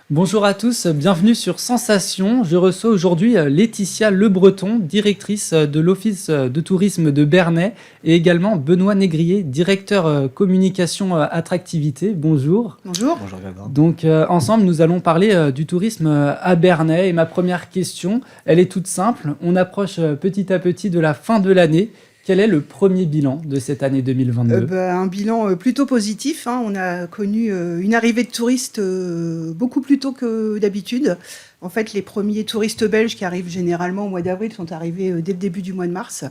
Bonjour à tous, bienvenue sur Sensation. Je reçois aujourd'hui Laetitia Lebreton, directrice de l'Office de tourisme de Bernay, et également Benoît Négrier, directeur communication attractivité. Bonjour. Bonjour. Bonjour Gabin. Donc ensemble, nous allons parler du tourisme à Bernay. Et ma première question, elle est toute simple. On approche petit à petit de la fin de l'année. Quel est le premier bilan de cette année 2022 ? Un bilan plutôt positif, hein. On a connu une arrivée de touristes beaucoup plus tôt que d'habitude. En fait, les premiers touristes belges qui arrivent généralement au mois d'avril sont arrivés dès le début du mois de mars.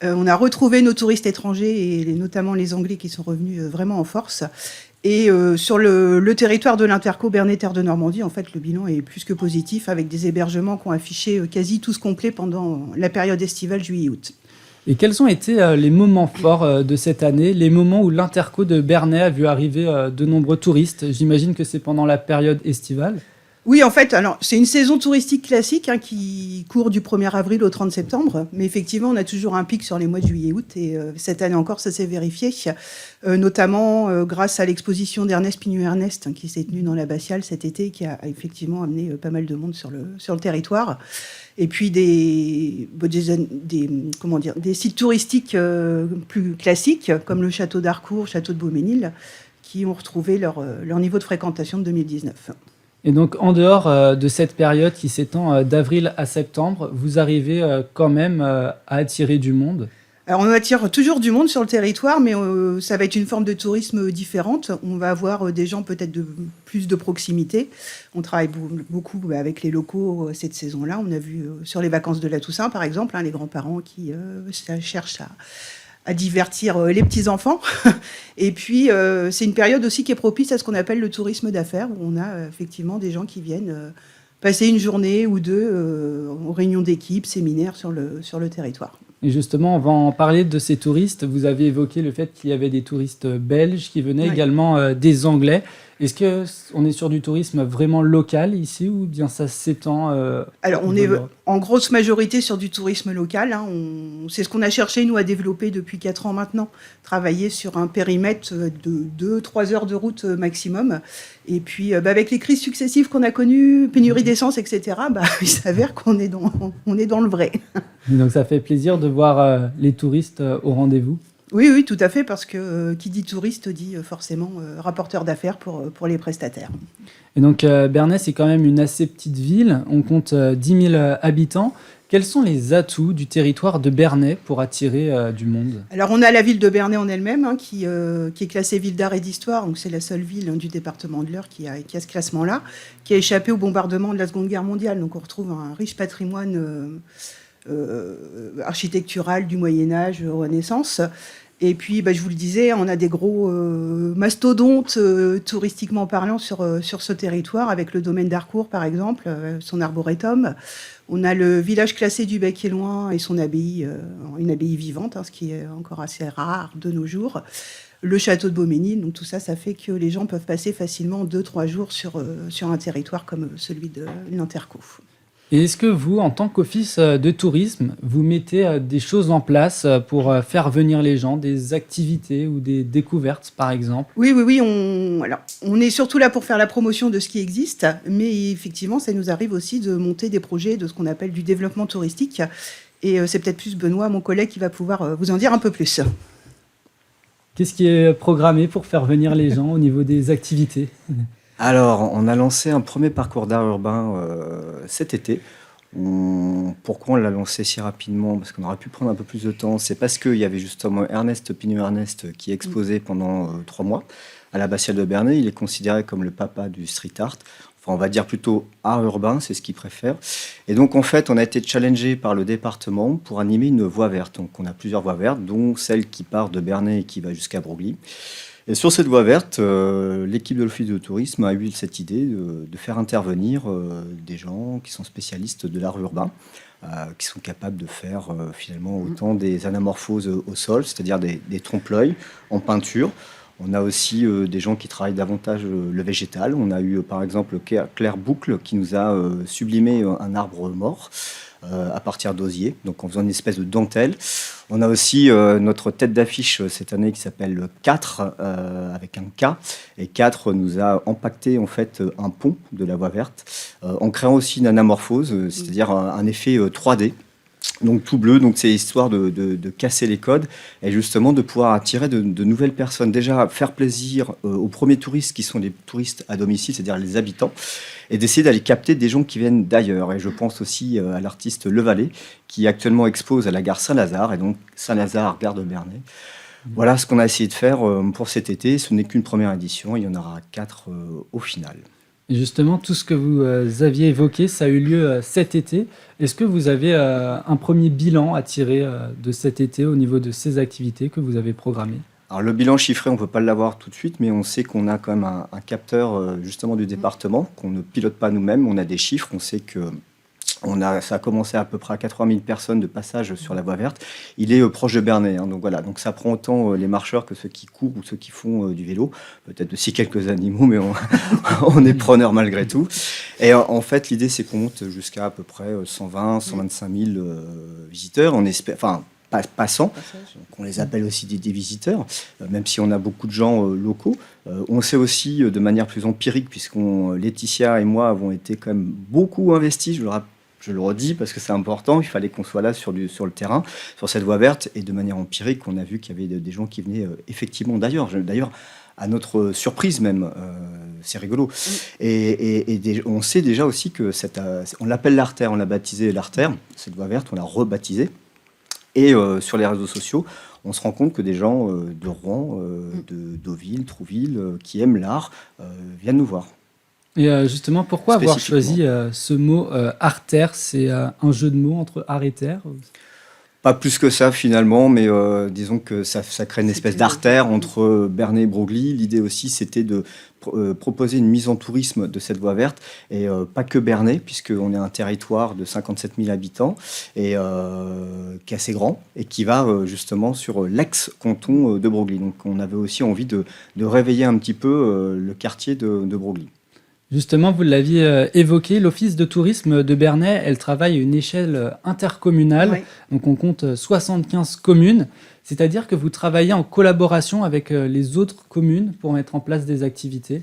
On a retrouvé nos touristes étrangers et notamment les Anglais qui sont revenus vraiment en force. Et sur le territoire de l'Interco Bernay Terre de Normandie, en fait, le bilan est plus que positif avec des hébergements qui ont affiché quasi tous complets pendant la période estivale juillet-août. Et quels ont été les moments forts de cette année, les moments où l'Interco de Bernay a vu arriver de nombreux touristes ? J'imagine que c'est pendant la période estivale. Oui, en fait, alors c'est une saison touristique classique qui court du 1er avril au 30 septembre. Mais effectivement, on a toujours un pic sur les mois de juillet-août. Et cette année encore, ça s'est vérifié, notamment grâce à l'exposition d'Ernest Pignou-Ernest qui s'est tenue dans l'abbatiale cet été, qui a effectivement amené pas mal de monde sur le territoire. Et puis des sites touristiques plus classiques, comme le château d'Harcourt, château de Beauménil, qui ont retrouvé leur niveau de fréquentation de 2019. Et donc, en dehors de cette période qui s'étend d'avril à septembre, vous arrivez quand même à attirer du monde ? Alors, on attire toujours du monde sur le territoire, mais ça va être une forme de tourisme différente. On va avoir des gens peut-être plus de proximité. On travaille beaucoup avec les locaux cette saison-là. On a vu sur les vacances de la Toussaint, par exemple, les grands-parents qui cherchent à divertir les petits-enfants. Et puis, c'est une période aussi qui est propice à ce qu'on appelle le tourisme d'affaires, où on a effectivement des gens qui viennent passer une journée ou deux en réunion d'équipe, séminaire sur le territoire. Et justement, on va en parler de ces touristes. Vous avez évoqué le fait qu'il y avait des touristes belges qui venaient, également des Anglais. Est-ce qu'on est sur du tourisme vraiment local ici ou bien ça s'étend Alors, on est en grosse majorité sur du tourisme local. C'est ce qu'on a cherché, nous, à développer depuis 4 ans maintenant. Travailler sur un périmètre de 2-3 heures de route maximum. Et puis, avec les crises successives qu'on a connues, pénurie d'essence, etc., il s'avère qu'on est dans le vrai. Et donc, ça fait plaisir de voir les touristes au rendez-vous. Oui, tout à fait, parce que qui dit touriste dit forcément rapporteur d'affaires pour les prestataires. Et donc, Bernay, c'est quand même une assez petite ville. On compte 10 000 habitants. Quels sont les atouts du territoire de Bernay pour attirer du monde ? Alors, on a la ville de Bernay en elle-même, qui est classée ville d'art et d'histoire. Donc, c'est la seule ville du département de l'Eure qui a ce classement-là, qui a échappé au bombardement de la Seconde Guerre mondiale. Donc, on retrouve un riche patrimoine architectural du Moyen-Âge, Renaissance. Et puis, je vous le disais, on a des gros mastodontes touristiquement parlant sur ce territoire, avec le domaine d'Harcourt, par exemple, son arboretum. On a le village classé du Bec-et-Loing et son abbaye, une abbaye vivante, ce qui est encore assez rare de nos jours. Le château de Beauménil, donc tout ça, ça fait que les gens peuvent passer facilement 2-3 jours sur un territoire comme celui de l'Interco. Et est-ce que vous, en tant qu'office de tourisme, vous mettez des choses en place pour faire venir les gens, des activités ou des découvertes, par exemple ? Oui. On est surtout là pour faire la promotion de ce qui existe, mais effectivement, ça nous arrive aussi de monter des projets de ce qu'on appelle du développement touristique. Et c'est peut-être plus Benoît, mon collègue, qui va pouvoir vous en dire un peu plus. Qu'est-ce qui est programmé pour faire venir les gens au niveau des activités ? Alors, on a lancé un premier parcours d'art urbain cet été. Pourquoi on l'a lancé si rapidement ? Parce qu'on aurait pu prendre un peu plus de temps. C'est parce qu'il y avait justement Ernest Pignou-Ernest qui exposait pendant 3 mois à l'abbatiale de Bernay. Il est considéré comme le papa du street art. Enfin, on va dire plutôt art urbain, c'est ce qu'il préfère. Et donc, en fait, on a été challengé par le département pour animer une voie verte. Donc, on a plusieurs voies vertes, dont celle qui part de Bernay et qui va jusqu'à Broglie. Et sur cette voie verte, l'équipe de l'Office de tourisme a eu cette idée de faire intervenir des gens qui sont spécialistes de l'art urbain, qui sont capables de faire finalement autant des anamorphoses au sol, c'est-à-dire des trompe-l'œil en peinture. On a aussi des gens qui travaillent davantage le végétal. On a eu par exemple Claire Boucle qui nous a sublimé un arbre mort. à partir d'osier, donc en faisant une espèce de dentelle. On a aussi notre tête d'affiche cette année qui s'appelle 4, avec un K. Et 4 nous a empaqueté en fait un pont de la voie verte, en créant aussi une anamorphose, c'est-à-dire un effet 3D. Donc tout bleu, donc c'est histoire de casser les codes et justement de pouvoir attirer de nouvelles personnes. Déjà faire plaisir aux premiers touristes qui sont les touristes à domicile, c'est-à-dire les habitants, et d'essayer d'aller capter des gens qui viennent d'ailleurs. Et je pense aussi à l'artiste Le Valais qui actuellement expose à la gare Saint-Lazare, et donc Saint-Lazare, gare de Bernay. Voilà ce qu'on a essayé de faire pour cet été. Ce n'est qu'une première édition, il y en aura 4 au final. Et justement, tout ce que vous aviez évoqué, ça a eu lieu cet été. Est-ce que vous avez un premier bilan à tirer de cet été au niveau de ces activités que vous avez programmées? Alors le bilan chiffré, on ne peut pas l'avoir tout de suite, mais on sait qu'on a quand même un capteur justement du département, qu'on ne pilote pas nous-mêmes. On a des chiffres, on sait que ça a commencé à peu près à 80 000 personnes de passage sur la voie verte. Il est proche de Bernay, hein, donc voilà. Donc ça prend autant les marcheurs que ceux qui courent ou ceux qui font du vélo. Peut-être aussi quelques animaux, mais on est preneur malgré tout. Et en fait, l'idée, c'est qu'on monte jusqu'à à peu près 120 125 000 visiteurs. On espère, enfin, passants. Donc on les appelle aussi des visiteurs, même si on a beaucoup de gens locaux. On sait aussi de manière plus empirique, Laetitia et moi avons été quand même beaucoup investis, je le redis parce que c'est important, il fallait qu'on soit là sur le terrain, sur cette voie verte, et de manière empirique, on a vu qu'il y avait des gens qui venaient effectivement d'ailleurs, à notre surprise même, c'est rigolo. On sait déjà aussi que on l'appelle l'artère, on l'a baptisé l'artère, cette voie verte, on l'a rebaptisée. Et sur les réseaux sociaux, on se rend compte que des gens de Rouen, de Deauville, Trouville, qui aiment l'art, viennent nous voir. Et justement, pourquoi avoir choisi ce mot artère? C'est un jeu de mots entre art et terre? Pas plus que ça finalement, mais disons que ça crée une espèce d'artère entre Bernay et Broglie. L'idée aussi, c'était de proposer une mise en tourisme de cette voie verte, et pas que Bernay, puisqu'on est un territoire de 57 000 habitants, et qui est assez grand, et qui va justement sur l'ex-canton de Broglie. Donc on avait aussi envie de réveiller un petit peu le quartier de Broglie. Justement, vous l'aviez évoqué, l'Office de tourisme de Bernay, elle travaille à une échelle intercommunale. Oui. Donc on compte 75 communes, c'est-à-dire que vous travaillez en collaboration avec les autres communes pour mettre en place des activités.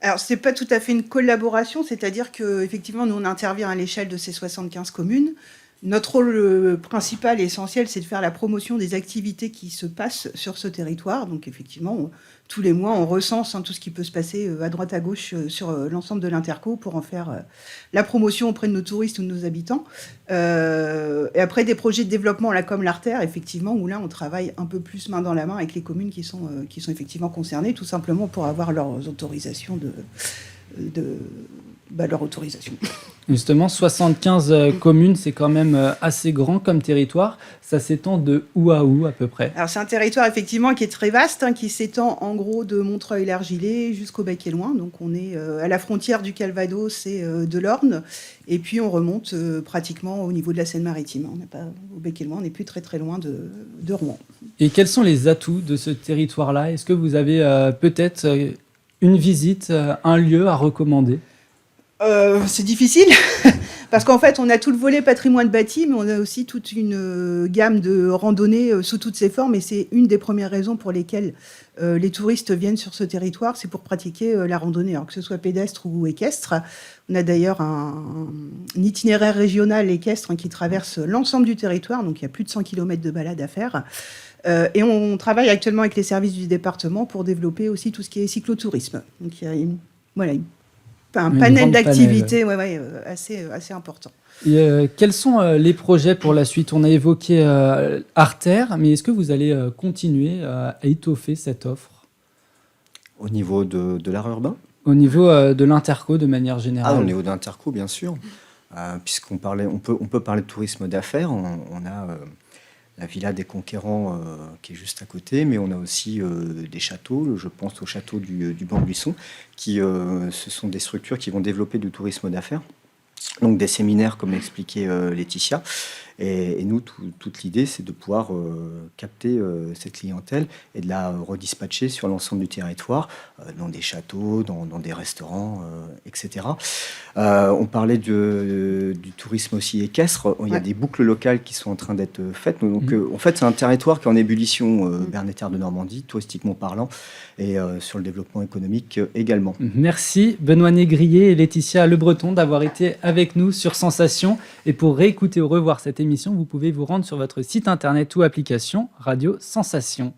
Alors, ce n'est pas tout à fait une collaboration, c'est-à-dire qu'effectivement, nous, on intervient à l'échelle de ces 75 communes. Notre rôle principal et essentiel, c'est de faire la promotion des activités qui se passent sur ce territoire. Donc, effectivement, tous les mois, on recense tout ce qui peut se passer à droite, à gauche sur l'ensemble de l'Interco pour en faire la promotion auprès de nos touristes ou de nos habitants. Et après, des projets de développement là, comme l'Artère, effectivement, où là, on travaille un peu plus main dans la main avec les communes qui sont effectivement concernées, tout simplement pour avoir leurs autorisations leur autorisation. Justement, 75 communes, c'est quand même assez grand comme territoire. Ça s'étend de où à où à peu près? Alors c'est un territoire effectivement qui est très vaste, qui s'étend en gros de Montreuil-l'Argilé jusqu'au Bec-et-Loing. Donc on est à la frontière du Calvados et de l'Orne. Et puis on remonte pratiquement au niveau de la Seine-Maritime. On n'est pas au Bec-et-Loing, on n'est plus très très loin de Rouen. Et quels sont les atouts de ce territoire-là? Est-ce que vous avez peut-être une visite, un lieu à recommander? C'est difficile parce qu'en fait, on a tout le volet patrimoine bâti, mais on a aussi toute une gamme de randonnées sous toutes ses formes, et c'est une des premières raisons pour lesquelles les touristes viennent sur ce territoire, c'est pour pratiquer la randonnée, alors que ce soit pédestre ou équestre. On a d'ailleurs un itinéraire régional équestre qui traverse l'ensemble du territoire, donc il y a plus de 100 km de balade à faire. Et on travaille actuellement avec les services du département pour développer aussi tout ce qui est cyclotourisme. Donc il y a un panel d'activités assez important. Et quels sont les projets pour la suite? On a évoqué Artère, mais est-ce que vous allez continuer à étoffer cette offre? Au niveau de l'art urbain? Au niveau de l'Interco de manière générale? Au niveau de l'Interco, bien sûr. Puisqu'on peut parler de tourisme d'affaires. On a la Villa des Conquérants qui est juste à côté, mais on a aussi des châteaux. Je pense au château du Banc-Buisson, ce sont des structures qui vont développer du tourisme d'affaires, donc des séminaires comme l'expliquait Laetitia. Et nous, toute l'idée, c'est de pouvoir capter cette clientèle et de la redispatcher sur l'ensemble du territoire, dans des châteaux, dans des restaurants, etc. On parlait du tourisme aussi équestre. Il y a des boucles locales qui sont en train d'être faites. Donc, en fait, c'est un territoire qui est en ébullition, Berneterre de Normandie, touristiquement parlant, et sur le développement économique également. Merci Benoît Négrier et Laetitia Le Breton d'avoir été avec nous sur Sensation. Et pour réécouter ou revoir cette émission, vous pouvez vous rendre sur votre site internet ou application Radio Sensation.